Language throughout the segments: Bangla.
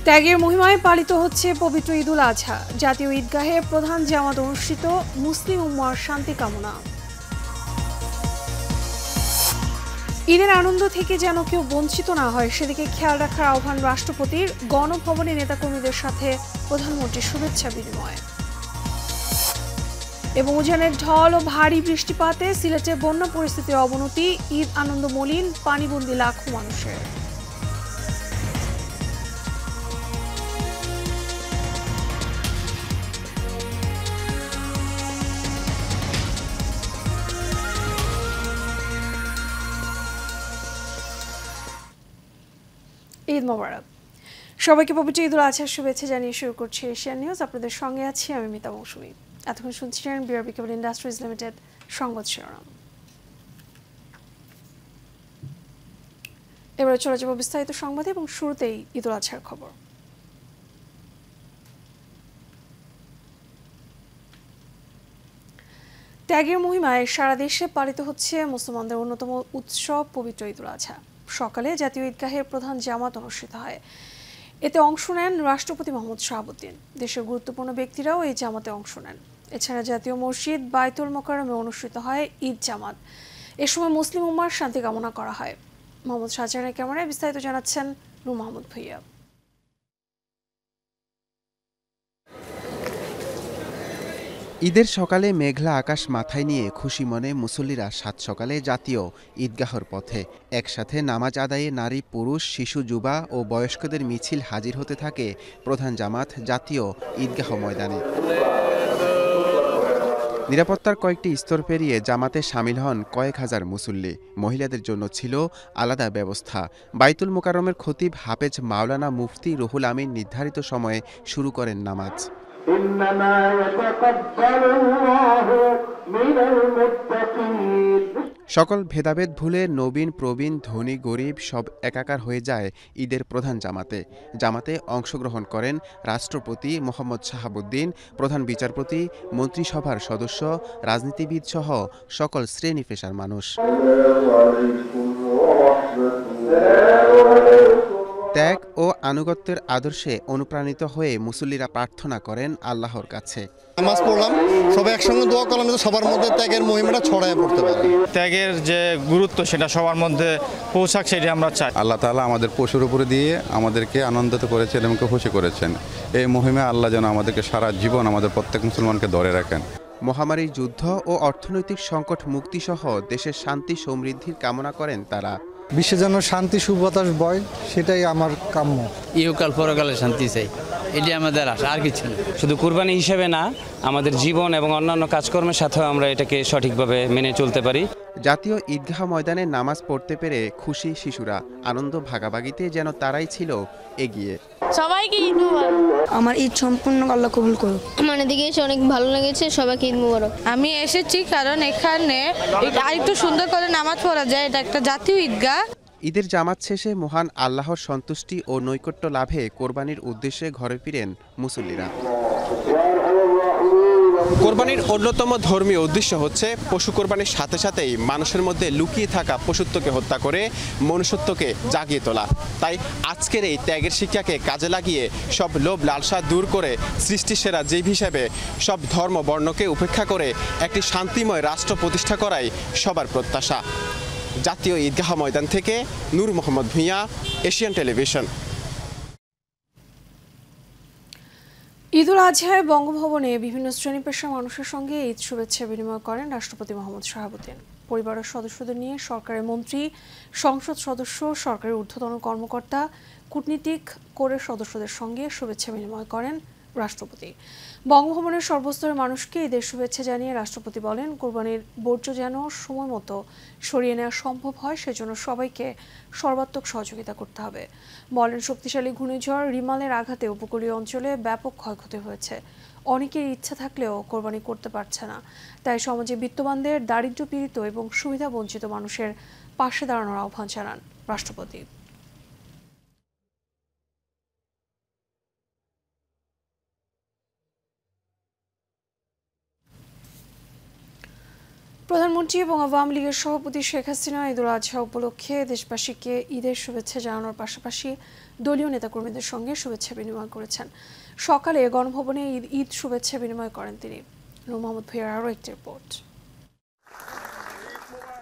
ত্যাগের মহিমায় পালিত হচ্ছে পবিত্র ঈদুল আজহা। জাতীয় ঈদগাহে প্রধান জামাত অনুষ্ঠিত, মুসলিম উম্মার শান্তি কামনা। ঈদের আনন্দ থেকে যেন কেউ বঞ্চিত না হয় সেদিকে খেয়াল রাখার আহ্বান রাষ্ট্রপতির। গণভবনে নেতাকর্মীদের সাথে প্রধানমন্ত্রীর শুভেচ্ছা বিনিময়। এবং উজানের ঢল ও ভারী বৃষ্টিপাতে সিলেটে বন্যা পরিস্থিতির অবনতি। ঈদ আনন্দ মলিন, পানিবন্দী লাখো মানুষের। ঈদ মোবারক সবাইকে। পবিত্র ঈদুল আজহার শুভেচ্ছা জানিয়ে শুরু করছি এশিয়ান নিউজ। আপনাদের সঙ্গে আছি আমি মিতা মৌসুমী। এতক্ষণ শুনছিলেন বিআরবি কেবল ইন্ডাস্ট্রিজ লিমিটেড সংবাদ শিরোনাম। এবারে চলে যাব বিস্তারিত সংবাদে এবং শুরুতেই ঈদুল আজহার খবর। ত্যাগের মহিমায় সারা দেশে পালিত হচ্ছে মুসলমানদের অন্যতম উৎসব পবিত্র ঈদুল আজহা। সকালে জাতীয় ঈদগাহের প্রধান জামাত অনুষ্ঠিত হয়। এতে অংশ নেন রাষ্ট্রপতি মোহাম্মদ শাহাবুদ্দিন। দেশের গুরুত্বপূর্ণ ব্যক্তিরাও এই জামাতে অংশ নেন। এছাড়া জাতীয় মসজিদ বাইতুল মোকাররমে অনুষ্ঠিত হয় ঈদ জামাত। এ সময় মুসলিম উম্মার শান্তি কামনা করা হয়। মোহাম্মদ শাহজাহানের ক্যামেরায় বিস্তারিত জানাচ্ছেন নূর মাহমুদ ভুইয়া। ঈদের সকালে মেঘলা আকাশ মাথায় নিয়ে খুশি মনে মুসল্লিরা সাত সকালে জাতীয় ঈদগাহর পথে। একসাথে নামাজ আদায়ে নারী, পুরুষ, শিশু, যুবা ও বয়স্কদের মিছিল হাজির হতে থাকে প্রধান জামাত জাতীয় ঈদগাহ ময়দানে। নিরাপত্তার কয়েকটি স্তর পেরিয়ে জামাতে সামিল হন কয়েক হাজার মুসল্লি। মহিলাদের জন্য ছিল আলাদা ব্যবস্থা। বাইতুল মোকাররমের খতিব হাফেজ মাওলানা মুফতি রুহুল আমিন নির্ধারিত সময়ে শুরু করেন নামাজ। সকল ভেদাভেদ ভুলে নবীন প্রবীণ ধনী গরিব সব একাকার হয়ে যায় ঈদের প্রধান জামাতে। জামাতে অংশগ্রহণ করেন রাষ্ট্রপতি মোহাম্মদ শাহাবুদ্দিন, প্রধান বিচারপতি, মন্ত্রিসভার সদস্য, রাজনীতিবিদ সহ সকল শ্রেণী পেশার মানুষ। ত্যাগ ও আনুগত্যের আদর্শে অনুপ্রাণিত হয়ে মুসল্লিরা প্রার্থনা করেন আল্লাহর কাছে। নামাজ পড়লাম, সবাই একসঙ্গে দোয়া করলাম যে সবার মধ্যে ত্যাগের মহিমাটা ছড়ায় পড়তে পারে। ত্যাগের যে গুরুত্ব সেটা সবার মধ্যে পৌঁছাক, সেটা আমরা চাই। আল্লাহ তাআলা আমাদের পশুর উপরে দিয়ে আমাদেরকে আনন্দিত করেছেন এবং খুশি করেছেন। এই মহিমা আল্লাহ যেন আমাদেরকে সারা জীবন আমাদের প্রত্যেক মুসলমানকে ধরে রাখেন। মহামারীর যুদ্ধ ও অর্থনৈতিক সংকট মুক্তিসহ দেশের শান্তি সমৃদ্ধির কামনা করেন তারা। বিশ্বে যেন শান্তি সুবাতাস বয়, সেটাই আমার কাম্য। ইহকাল পরকালে শান্তি চাই, এটি আমাদের আশা, আর কিছু না। শুধু কুরবানি হিসেবে না, আমাদের জীবন এবং অন্যান্য কাজকর্মের সাথেও আমরা এটাকে সঠিকভাবে মেনে চলতে পারি। জাতীয় ঈদগাহ ময়দানে নামাজ পড়তে পেরে খুশি শিশুরা। আনন্দ ভাগাভাগিতে যেন তারাই ছিল এগিয়ে। সবাইকে ঈদ মুবারক। আমার ঈদ সম্পূর্ণ আল্লাহ কবুল করুক। আমার এদিকে এসে অনেক ভালো লেগেছে, সবাইকে ঈদ মুবারক। আমি এসেছি কারণ এখানে আরেকটু সুন্দর করে নামাজ পড়া যায়, এটা একটা জাতীয় ঈদগাহ। ঈদের জামাত শেষে মহান আল্লাহর সন্তুষ্টি ও নৈকট্য লাভে কোরবানির উদ্দেশ্যে ঘরে ফিরেন মুসল্লিরা। কোরবানির অন্যতম ধর্মীয় উদ্দেশ্য হচ্ছে পশু কোরবানির সাথে সাথেই মানুষের মধ্যে লুকিয়ে থাকা পশুত্বকে হত্যা করে মনুষ্যত্বকে জাগিয়ে তোলা। তাই আজকের এই ত্যাগের শিক্ষাকে কাজে লাগিয়ে সব লোভ লালসা দূর করে সৃষ্টির সেরা জীব হিসেবে সব ধর্ম বর্ণকে উপেক্ষা করে একটি শান্তিময় রাষ্ট্র প্রতিষ্ঠা করাই সবার প্রত্যাশা। জাতীয় ঈদগাহ ময়দান থেকে নূর মোহাম্মদ ভুঁইয়া, এশিয়ান টেলিভিশন। ঈদুল আজহায় বঙ্গভবনে বিভিন্ন শ্রেণী পেশার মানুষের সঙ্গে ঈদ শুভেচ্ছা বিনিময় করেন রাষ্ট্রপতি মোহাম্মদ শাহাবুদ্দিন। পরিবারের সদস্যদের নিয়ে সরকারের মন্ত্রী, সংসদ সদস্য, সরকারের ঊর্ধ্বতন কর্মকর্তা, কূটনীতিক কোরের সদস্যদের সঙ্গে শুভেচ্ছা বিনিময় করেন রাষ্ট্রপতি। বঙ্গভবনের সর্বস্তরের মানুষকে ঈদের শুভেচ্ছা জানিয়ে রাষ্ট্রপতি বলেন, কোরবানির বর্জ্য যেন সময় মতো সরিয়ে নেওয়া সম্ভব হয়, সেজন্য সবাইকে সর্বাত্মক সহযোগিতা করতে হবে। বলেন, শক্তিশালী ঘূর্ণিঝড় রিমালের আঘাতে উপকূলীয় অঞ্চলে ব্যাপক ক্ষয়ক্ষতি হয়েছে। অনেকের ইচ্ছা থাকলেও কোরবানি করতে পারছে না। তাই সমাজে বিত্তবানদের, দারিদ্র্য পীড়িত এবং সুবিধা বঞ্চিত মানুষের পাশে দাঁড়ানোর আহ্বান জানান রাষ্ট্রপতি। প্রধানমন্ত্রী এবং আওয়ামী লীগের সভাপতি শেখ হাসিনা ঈদুল আজহা উপলক্ষে দেশবাসীকে ঈদের শুভেচ্ছা জানানোর পাশাপাশি দলীয় নেতাকর্মীদের সঙ্গে শুভেচ্ছা বিনিময় করেছেন। সকালে গণভবনে ঈদ শুভেচ্ছা বিনিময় করেন তিনি। নূর মোহাম্মদ ভূঁইয়ার আরও একটি রিপোর্ট।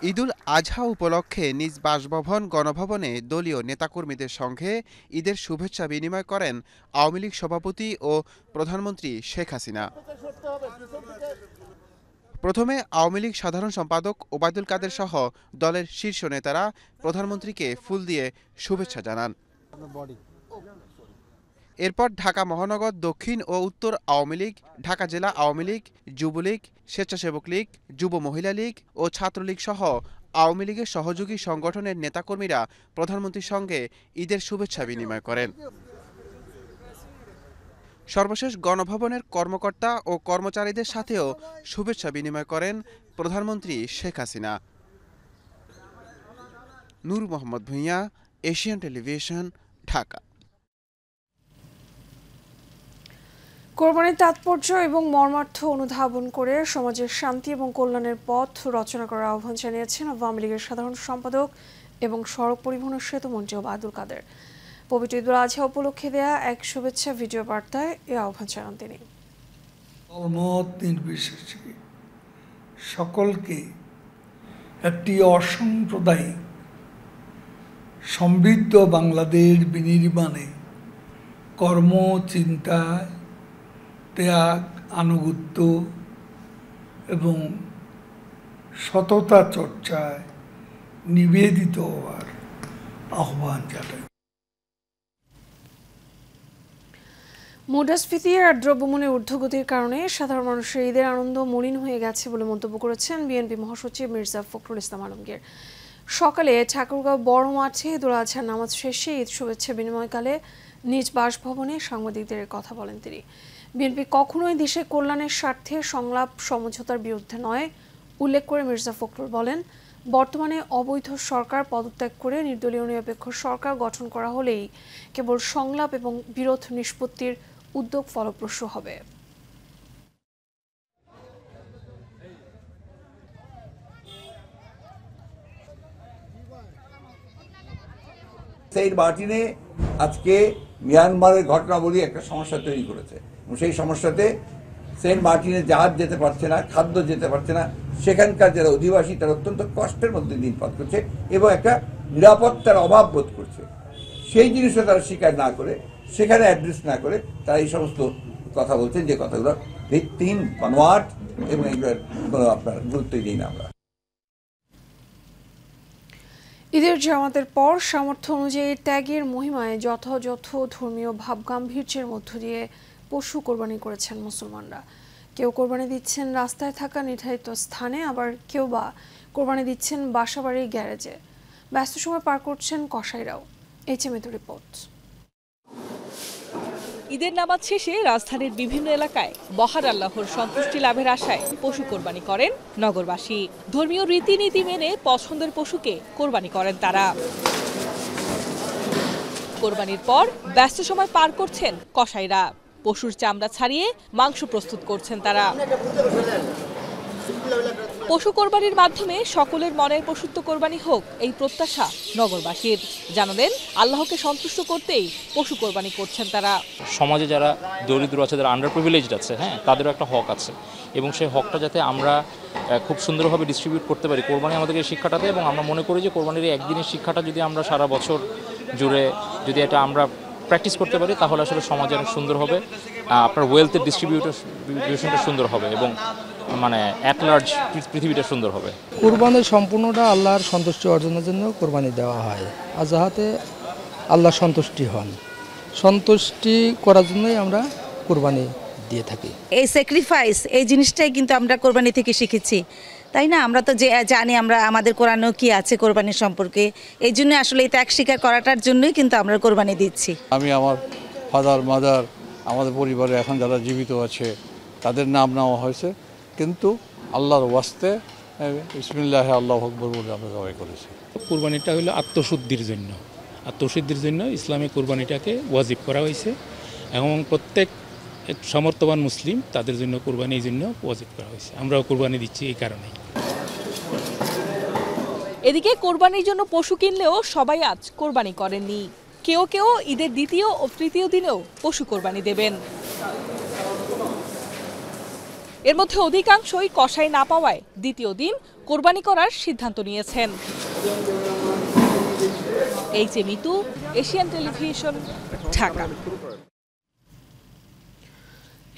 ঈদুল আজহা উপলক্ষে নিজ বাসভবন গণভবনে দলীয় নেতাকর্মীদের সঙ্গে ঈদের শুভেচ্ছা বিনিময় করেন আওয়ামী লীগ সভাপতি ও প্রধানমন্ত্রী শেখ হাসিনা। প্রথমে আওয়ামী লীগ সাধারণ সম্পাদক ওবায়দুল কাদের সহ দলের শীর্ষ নেতারা প্রধানমন্ত্রীকে ফুল দিয়ে শুভেচ্ছা জানান। এরপর ঢাকা মহানগর দক্ষিণ ও উত্তর আওয়ামী লীগ, ঢাকা জেলা আওয়ামী লীগ, যুবলীগ, স্বেচ্ছাসেবক লীগ, যুব মহিলা লীগ ও ছাত্রলীগ সহ আওয়ামী লীগের সহযোগী সংগঠনের নেতাকর্মীরা প্রধানমন্ত্রীর সঙ্গে ঈদের শুভেচ্ছা বিনিময় করেন। সর্বশেষ গণভবনের কর্মকর্তা ও কর্মচারীদের সাথেও শুভেচ্ছা বিনিময় করেন প্রধানমন্ত্রী শেখ হাসিনা। নূর মোহাম্মদ ভূঁইয়া, এশিয়ান টেলিভিশন, ঢাকা। কোরবানির তাৎপর্য এবং মর্মার্থ অনুধাবন করে সমাজের শান্তি এবং কল্যাণের পথ রচনা করার আহ্বান জানিয়েছেন আওয়ামী লীগের সাধারণ সম্পাদক এবং সড়ক পরিবহন ও সেতু মন্ত্রী ওবায়দুল কাদের। পবিত্র ঈদুল আজহা উপলক্ষে দেয়া এক শুভেচ্ছা ভিডিও বার্তায় এ আহ্বান জানান তিনি। মত নির্বিশেষে সকলকে একটি অসাম্প্রদায়িক সমৃদ্ধ বাংলাদেশ বিনির্মাণে কর্ম, চিন্তায়, ত্যাগ, আনুগত্য এবং সততা চর্চায় নিবেদিত হওয়ার আহ্বান জানাই। মুদ্রাস্ফীতি আর দ্রব্যমূল্যের ঊর্ধ্বগতির কারণে সাধারণ মানুষের ঈদের আনন্দ মলিন হয়ে গেছে বলে মন্তব্য করেছেন বিএনপি মহাসচিব মির্জা ফখরুল ইসলাম আলমগীর। সকালে ঠাকুরগাঁও বড় মাঠে ঈদুল আজহার নামাজ শেষে ঈদ শুভেচ্ছা বিনিময়কালে নিজ বাসভবনে সাংবাদিকদের কথা বলেন তিনি। বিএনপি কখনোই দেশের কল্যাণের স্বার্থে সংলাপ সমঝোতার বিরুদ্ধে নয় উল্লেখ করে মির্জা ফখরুল বলেন, বর্তমানে অবৈধ সরকার পদত্যাগ করে নির্দলীয় নিরপেক্ষ সরকার গঠন করা হলেই কেবল সংলাপ এবং বিরোধ নিষ্পত্তির উদ্যোগ ফলপ্রসূ হবে। সেন্ট মার্টিনে আজকে মিয়ানমারের ঘটনাবলী একটা সমস্যা তৈরি করেছে এবং সেই সমস্যাতে সেন্ট মার্টিনে জাহাজ যেতে পারছে না, খাদ্য যেতে পারছে না, সেখানকার যারা অধিবাসী তারা অত্যন্ত কষ্টের মধ্যে দিন পার করছে এবং একটা নিরাপত্তার অভাব বোধ করছে। সেই জিনিসটা তারা স্বীকার না করে, সেখানে অ্যাড্রেস না করে তারা এই সমস্ত কথা বলছেন যে কথাগুলো ভিত্তিহীন, বানোয়াট এবং এগুলোর কোনো আপনার গুরুত্বই দিই না আমরা। ঈদের জামাতের পর সামর্থ্য অনুযায়ী ত্যাগের মহিমায় যথাযথ ধর্মীয় ভাবগাম্ভীর্যের মধ্য দিয়ে পশু কোরবানি করেছেন মুসলমানরা। কেউ কোরবানি দিচ্ছেন রাস্তায় থাকা নির্ধারিত স্থানে, আবার কেউ বা কোরবানি দিচ্ছেন বাসাবাড়ির গ্যারেজে। ব্যস্ত সময় পার করছেন কসাইরাও। HMA report. ঈদের নামাজ শেষে রাজধানীর বিভিন্ন এলাকায় মহান আল্লাহর সন্তুষ্টি লাভের আশায় পশু কোরবানি করেন নগরবাসী। ধর্মীয় রীতিনীতি মেনে পছন্দের পশুকে কোরবানি করেন তারা। কোরবানির পর ব্যস্ত সময় পার করছেন কসাইরা। পশুর চামড়া ছাড়িয়ে মাংস প্রস্তুত করছেন তারা। পশু কোরবানির মাধ্যমে সকলের মনের পশুত্ব কোরবানি হোক, এই প্রত্যাশা নগরবাসীর। জানালেন, আল্লাহকে সন্তুষ্ট করতেই পশু কোরবানি করছেন তারা। সমাজে যারা দরিদ্র আছে, যারা আন্ডার প্রিভিলেজড আছে, তাদেরও একটা হক আছে এবং সেই হকটা যাতে আমরা খুব সুন্দরভাবে ডিস্ট্রিবিউট করতে পারি, কোরবানি আমাদেরকে শিক্ষাটা দেয়। এবং আমরা মনে করি যে কোরবানির একদিনের শিক্ষাটা যদি আমরা সারা বছর জুড়ে যদি এটা আমরা প্র্যাকটিস করতে পারি, তাহলে আসলে সমাজ অনেক সুন্দর হবে, আপনার ওয়েলথের ডিস্ট্রিবিউশনটা সুন্দর হবে এবং মানে অ্যাট লার্জ পৃথিবীটা সুন্দর হবে। কোরবানির সম্পূর্ণটা আল্লাহর সন্তুষ্টি অর্জনের জন্য কোরবানি দেওয়া হয়, আর যাহাতে আল্লাহ সন্তুষ্টি হন, সন্তুষ্টি করার জন্যই আমরা কোরবানি দিয়ে থাকি। এই স্যাক্রিফাইস, এই জিনিসটাই কিন্তু আমরা কোরবানি থেকে শিখেছি, তাই না? আমরা তো যে জানি আমরা আমাদের কোরআনেও কি আছে কোরবানির সম্পর্কে, এই জন্য আসলে এই ত্যাগ স্বীকার করাটার জন্যই কিন্তু আমরা কোরবানি দিচ্ছি। আমি আমার ফাদার, মাদার, আমাদের পরিবারে এখন যারা জীবিত আছে তাদের নাম নেওয়া হয়েছে, কিন্তু আল্লাহর ওয়াস্তে বিসমিল্লাহ আল্লাহু আকবার বলে আমরা জবাই করেছি। কোরবানিটা হলো আত্মশুদ্ধির জন্য, আত্মশুদ্ধির জন্য ইসলামে কোরবানিটাকে ওয়াজিব করা হয়েছে এবং প্রত্যেক সামর্থ্যবান মুসলিম তাদের জন্য কোরবানি এই জন্য ওয়াজিব করা হয়েছে। আমরাও কোরবানি দিচ্ছি এই কারণেই। এদিকে কোরবানির জন্য পশু কিনলেও সবাই আজ কোরবানি করেননি। কেউ কেউ ঈদের দ্বিতীয় ও তৃতীয় দিনেও পশু কোরবানি দেবেন। এর মধ্যে অধিকাংশই কসাই না পাওয়ায় দ্বিতীয় দিন কোরবানি করার সিদ্ধান্ত নিয়েছেন। এইচএ মিতু, এশিয়ান টেলিভিশন, ঢাকা।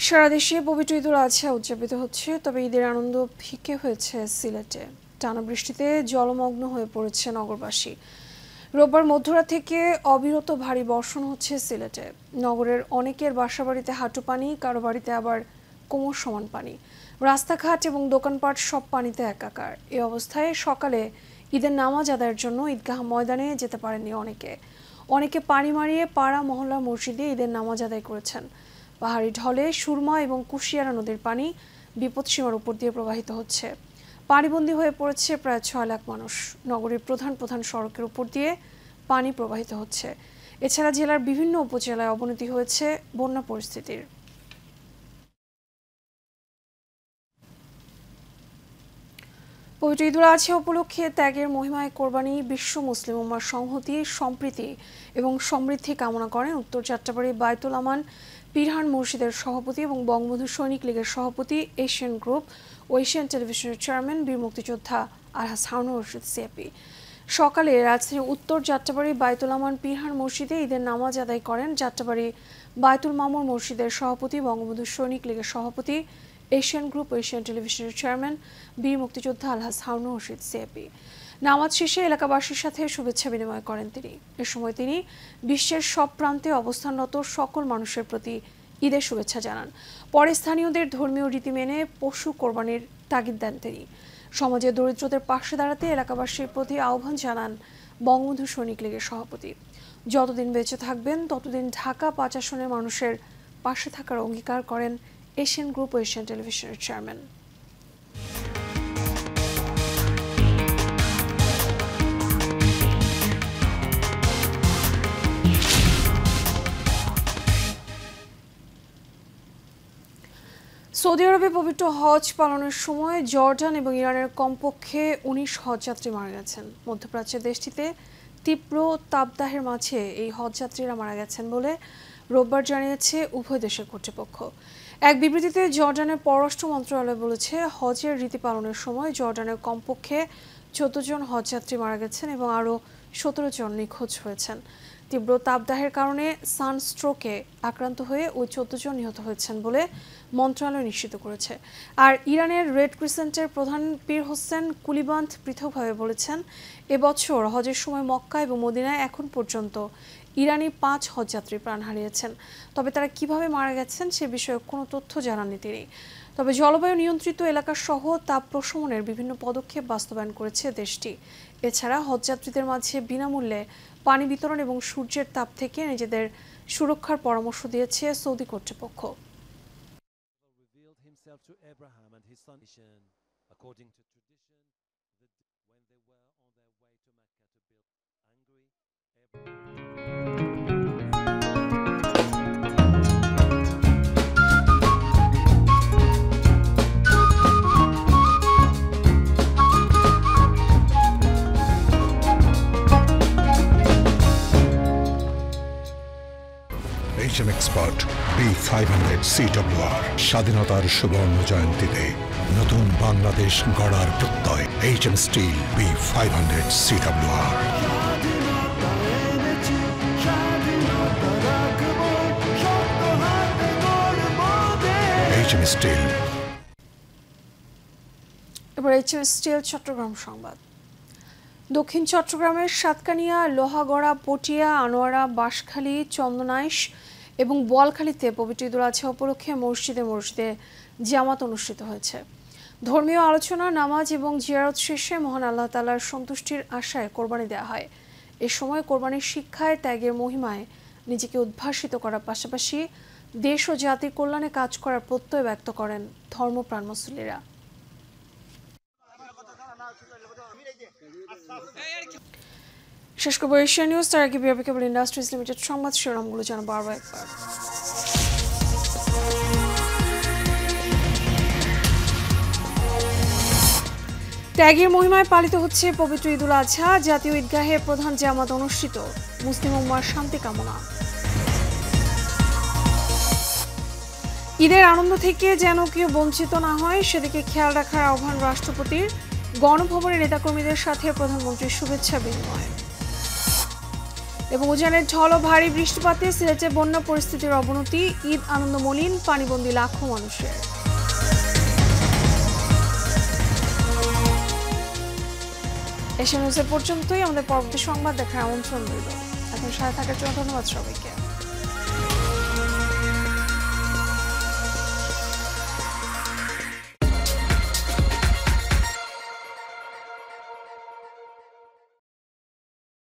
সারা দেশে পবিত্র ঈদুল আজহা উদযাপিত হচ্ছে, তবে ঈদের আনন্দ ফিকে হয়েছে সিলেটে। টানা বৃষ্টিতে জলমগ্ন হয়ে পড়েছে নগরবাসী। রোববার মধ্যরাত থেকে অবিরত ভারী বর্ষণ হচ্ছে সিলেটে। নগরের অনেকের বাসাবাড়িতে হাঁটু পানি, কারো বাড়িতে আবার কোমর সমান পানি। রাস্তাঘাট এবং দোকানপাট সব পানিতে একাকার। এই অবস্থায় সকালে ঈদের নামাজ আদায়ের জন্য ঈদগাহ ময়দানে যেতে পারেননি অনেকে পানি মারিয়ে পাড়া মহল্লা মসজিদে ঈদের নামাজ আদায় করেছেন। পাহাড়ি ঢলে সুরমা এবং কুশিয়ারা নদীর পানি বিপদসীমার উপর দিয়ে প্রবাহিত হচ্ছে। পানিবন্দী হয়ে পড়েছে প্রায় 6 লাখ মানুষ। নগরীর প্রধান প্রধান সড়কের উপর দিয়ে পানি প্রবাহিত হচ্ছে। এছাড়া জেলার বিভিন্ন উপজেলায় অবনতি হয়েছে বন্যা পরিস্থিতির। পবিত্র ঈদুল আজহা উপলক্ষে ত্যাগের মহিমায় কোরবানি, বিশ্ব মুসলিম উম্মার সংহতি, সম্প্রীতি এবং সমৃদ্ধি কামনা করেন উত্তর যাত্রাবাড়ি বায়তুল আমান পীরহান মসজিদের সভাপতি এবং বঙ্গবন্ধু সৈনিক লীগের সভাপতি, এশিয়ান গ্রুপ ও এশিয়ান টেলিভিশনের চেয়ারম্যান বীর মুক্তিযোদ্ধা আলহাজ হারুনুর রশিদ সিএপি। সকালে রাজধানীর উত্তর যাত্রাবাড়ি বায়তুল আমান পীরহান মসজিদে ঈদের নামাজ আদায় করেন যাত্রাবাড়ি বায়তুল মামুর মসজিদের সভাপতি, বঙ্গবন্ধু সৈনিক লীগের সভাপতি, এশিয়ান গ্রুপ ও এশিয়ান টেলিভিশনের চেয়ারম্যান বীর মুক্তিযোদ্ধা আলহাজ হারুনুর রশিদ সিএপি। নামাজ শেষে এলাকাবাসীর সাথে শুভেচ্ছা বিনিময় করেন তিনি। এ সময় তিনি বিশ্বের সব প্রান্তে অবস্থানরত সকল মানুষের প্রতি ঈদের শুভেচ্ছা জানান। পরে স্থানীয়দের ধর্মীয় রীতি মেনে পশু কোরবানির তাগিদ দেন তিনি। সমাজে দরিদ্রদের পাশে দাঁড়াতে এলাকাবাসীর প্রতি আহ্বান জানান বঙ্গবন্ধু সৈনিক লীগের সভাপতি। যতদিন বেঁচে থাকবেন ততদিন ঢাকা 5 আসনের মানুষের পাশে থাকার অঙ্গীকার করেন এশিয়ান গ্রুপ ও এশিয়ান টেলিভিশনের চেয়ারম্যান। সৌদি আরবে পবিত্র হজ পালনের সময় জর্ডান এবং ইরানের কমপক্ষে 19 হজযাত্রী মারা গেছেন। মধ্যপ্রাচ্যের দেশটিতে তীব্র তাপদাহের মাঝে এই হজযাত্রীরা মারা গেছেন বলে রোববার জানিয়েছে উভয় দেশের কর্তৃপক্ষ। এক বিবৃতিতে জর্ডানের পররাষ্ট্র মন্ত্রণালয় বলেছে, হজের রীতি পালনের সময় জর্ডানের কমপক্ষে 14 জন হজযাত্রী মারা গেছেন এবং আরও 17 জন নিখোঁজ হয়েছেন। তীব্র তাপদাহের কারণে সানস্ট্রোকে আক্রান্ত হয়ে ওই 14 জন নিহত হয়েছেন বলে মন্ত্রণালয় নিশ্চিত করেছে। আর ইরানের রেড ক্রিসেন্টের প্রধান পীর হোসেন কুলিবান্ত পৃথকভাবে বলেছেন, এবছর হজের সময় মক্কা এবং মদিনায় এখন পর্যন্ত ইরানি 5 হজযাত্রী প্রাণ হারিয়েছেন। তবে তারা কিভাবে মারা গেছেন সে বিষয়ে কোনো তথ্য জানাননি তিনি। তবে জলবায়ু নিয়ন্ত্রিত এলাকা সহ তাপ প্রশমনের বিভিন্ন পদক্ষেপ বাস্তবায়ন করেছে দেশটি। এছাড়া হজযাত্রীদের মাঝে বিনামূল্যে পানি বিতরণ এবং সূর্যের তাপ থেকে নিজেদের সুরক্ষার পরামর্শ দিয়েছে সৌদি কর্তৃপক্ষ। HM Expert B500 CWR স্বাধীনতার সুবর্ণ জয়ন্তীতে নতুন বাংলাদেশ গড়ার প্রত্যয়। HM Steel B500 CWR। HM Steel। এবার HM Steel চট্টগ্রাম সংবাদ। দক্ষিণ চট্টগ্রামের সাতকানিয়া, লোহাগড়া, পটিয়া, আনোয়ারা, বাঁশখালী, চন্দনাইশ এবং বোয়ালখালীতে পবিত্র ঈদুল আজহা উপলক্ষে মসজিদে মসজিদে জামাত অনুষ্ঠিত হয়েছে। ধর্মীয় আলোচনা, নামাজ এবং জিয়ারত শেষে মহান আল্লাহ তাআলার সন্তুষ্টির আশায় কোরবানি দেওয়া হয়। এ সময় কোরবানির শিক্ষায়, ত্যাগের মহিমায় নিজেকে উদ্ভাসিত করার পাশাপাশি দেশ ও জাতির কল্যাণে কাজ করার প্রত্যয় ব্যক্ত করেন ধর্মপ্রাণ মুসল্লিরা। শেষ করব এশিয়া নিউজ, তার আগে বিআরবি কেবল ইন্ডাস্ট্রিজ লিমিটেড সংবাদ শিরোনামগুলো জানাবো আরও একবার। ত্যাগের মহিমায় পালিত হচ্ছে পবিত্র ঈদুল আজহা। জাতীয় ঈদগাহে প্রধান জামাত অনুষ্ঠিত। মুসলিম উম্মার শান্তি কামনা। ঈদের আনন্দ থেকে যেন কেউ বঞ্চিত না হয় সেদিকে খেয়াল রাখার আহ্বান রাষ্ট্রপতির। গণভবনের নেতাকর্মীদের সাথে প্রধানমন্ত্রীর শুভেচ্ছা বিনিময়। এবং উজানের ঝড় ও ভারী বৃষ্টিপাতে সিলেটে বন্যা পরিস্থিতির অবনতি। ঈদ আনন্দ মলিন, পানিবন্দী লাখো মানুষের। এশিয়া নিউজের পর্যন্তই। আমাদের পরবর্তী সংবাদ দেখার আমন্ত্রণ রইল। এখন সাথে থাকার জন্য ধন্যবাদ সবাইকে।